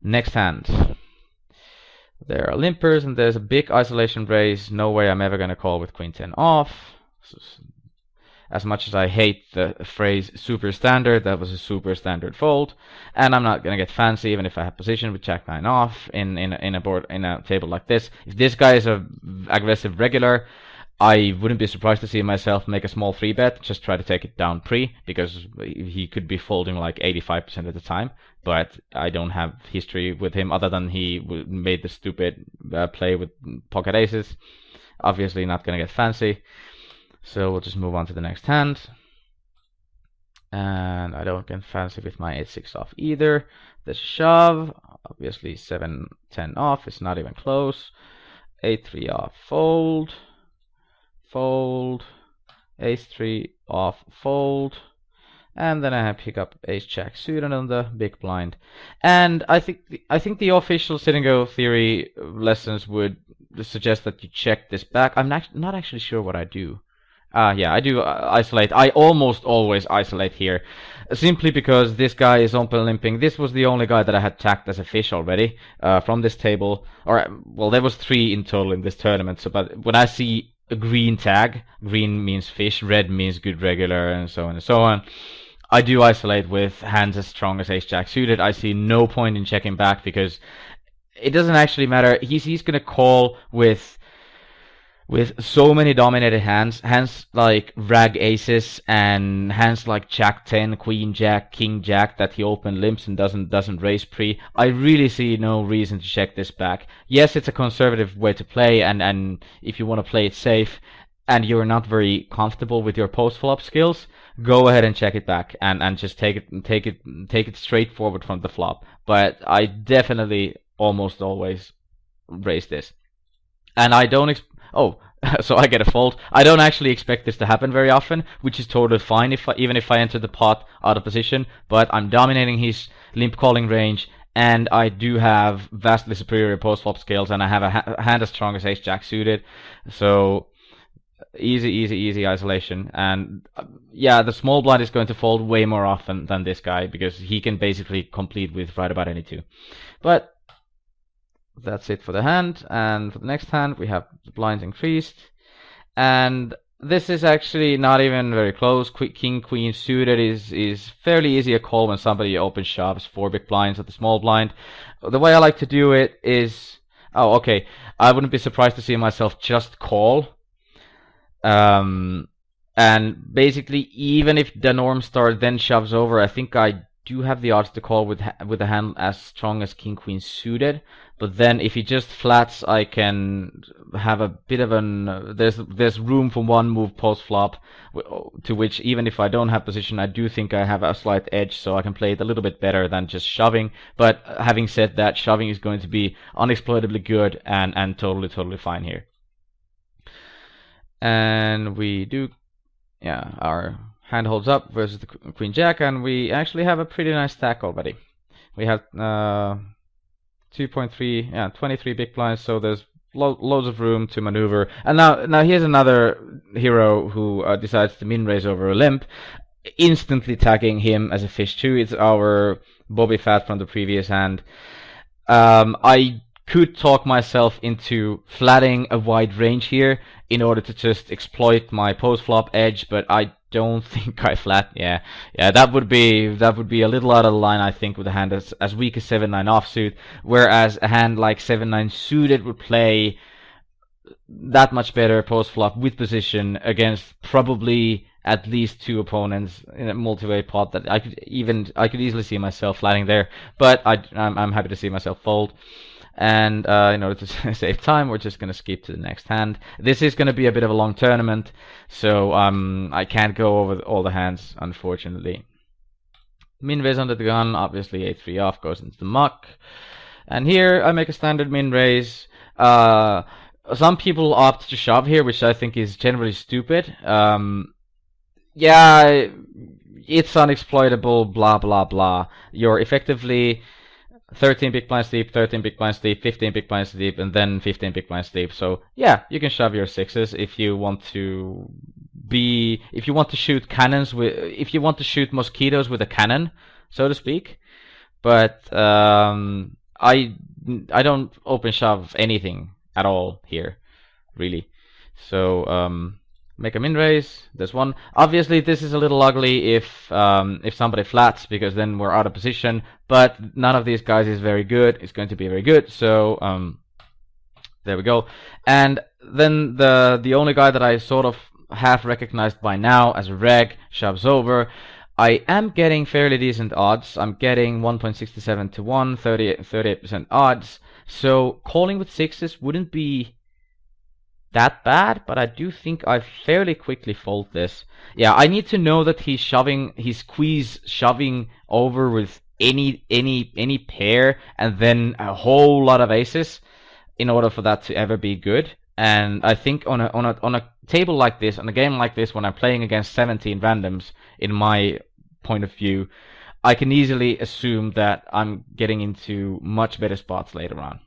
Next hand. There are limpers and there's a big isolation raise. No way I'm ever gonna call with queen 10 off. As much as I hate the phrase super standard, that was a super standard fold, and I'm not gonna get fancy even if I have position with jack 9 off in a table like this. If this guy is a aggressive regular, I wouldn't be surprised to see myself make a small 3-bet, just try to take it down pre, because he could be folding like 85% of the time, but I don't have history with him other than he made the stupid play with pocket aces. Obviously not gonna get fancy. So we'll just move on to the next hand. And I don't get fancy with my 8-6 off either. The shove, obviously 7-10 off, it's not even close. 8-3 off, fold, fold, ace-3 off, fold. And then I pick up ace-jack suited on the big blind. And I think the official sit and go theory lessons would suggest that you check this back. I'm not actually sure what I do. Yeah, I do isolate. I almost always isolate here, simply because this guy is open limping. This was the only guy that I had tagged as a fish already from this table. Or, well, there was 3 in total in this tournament. So, but when I see a green tag, green means fish, red means good regular, and so on and so on, I do isolate with hands as strong as ace-jack suited. I see no point in checking back because it doesn't actually matter. He's gonna call with so many dominated hands like rag aces and hands like jack 10, queen jack, king jack that he open limps and doesn't raise pre. I really see no reason to check this back. Yes, it's a conservative way to play, and if you want to play it safe and you're not very comfortable with your post flop skills, go ahead and check it back and just take it straight forward from the flop. But I definitely almost always raise this, and I don't oh, so I get a fold. I don't actually expect this to happen very often, which is totally fine even if I enter the pot out of position, but I'm dominating his limp calling range, and I do have vastly superior post-flop skills, and I have a hand as strong as ace-jack suited, so easy isolation. And yeah, the small blind is going to fold way more often than this guy, because he can basically complete with right about any 2. But that's it for the hand, and for the next hand we have the blinds increased, and this is actually not even very close. King queen suited is fairly easy a call when somebody open shoves 4 big blinds at the small blind. The way I like to do it is, oh okay, I wouldn't be surprised to see myself just call, and basically even if the norm star then shoves over, I think I do have the odds to call with a hand as strong as king queen suited. But then if he just flats, I can have a bit of an there's room for one move post flop, to which even if I don't have position, I do think I have a slight edge, so I can play it a little bit better than just shoving. But having said that, shoving is going to be unexploitably good and totally fine here. And we do, yeah, our hand holds up versus the queen jack, and we actually have a pretty nice stack already. We have 2.3, yeah, 23 big blinds, so there's loads of room to maneuver. And now here's another hero who decides to min raise over a limp, instantly tagging him as a fish too. It's our Bobby Fat from the previous hand. I could talk myself into flatting a wide range here in order to just exploit my post flop edge, but I don't think I flat. Yeah, that would be a little out of the line, I think, with a hand as weak as 7-9 offsuit, whereas a hand like 7-9 suited would play that much better post flop with position against probably at least 2 opponents in a multi-way pot that I could easily see myself flatting there, but I'm happy to see myself fold. And in order to save time, we're just going to skip to the next hand. This is going to be a bit of a long tournament, so I can't go over all the hands, unfortunately. Min raise under the gun, obviously 8-3 off goes into the muck. And here I make a standard min raise. Some people opt to shove here, which I think is generally stupid. Yeah, it's unexploitable, blah blah blah. You're effectively 13 big blinds deep, 13 big blinds deep, 15 big blinds deep, and then 15 big blinds deep. So yeah, you can shove your 6s if you want to shoot cannons if you want to shoot mosquitoes with a cannon, so to speak. But I don't open shove anything at all here, really. So make a min raise. There's one. Obviously, this is a little ugly if somebody flats, because then we're out of position. But none of these guys is very good. It's going to be very good. So there we go. And then the only guy that I sort of half recognized by now as reg shoves over. I am getting fairly decent odds. I'm getting 1.67 to 1, 38% odds. So calling with sixes wouldn't be that bad, but I do think I fairly quickly fold this. Yeah, I need to know that he's squeeze shoving over with any pair and then a whole lot of aces in order for that to ever be good. And I think on a table like this, on a game like this, when I'm playing against 17 randoms, in my point of view, I can easily assume that I'm getting into much better spots later on.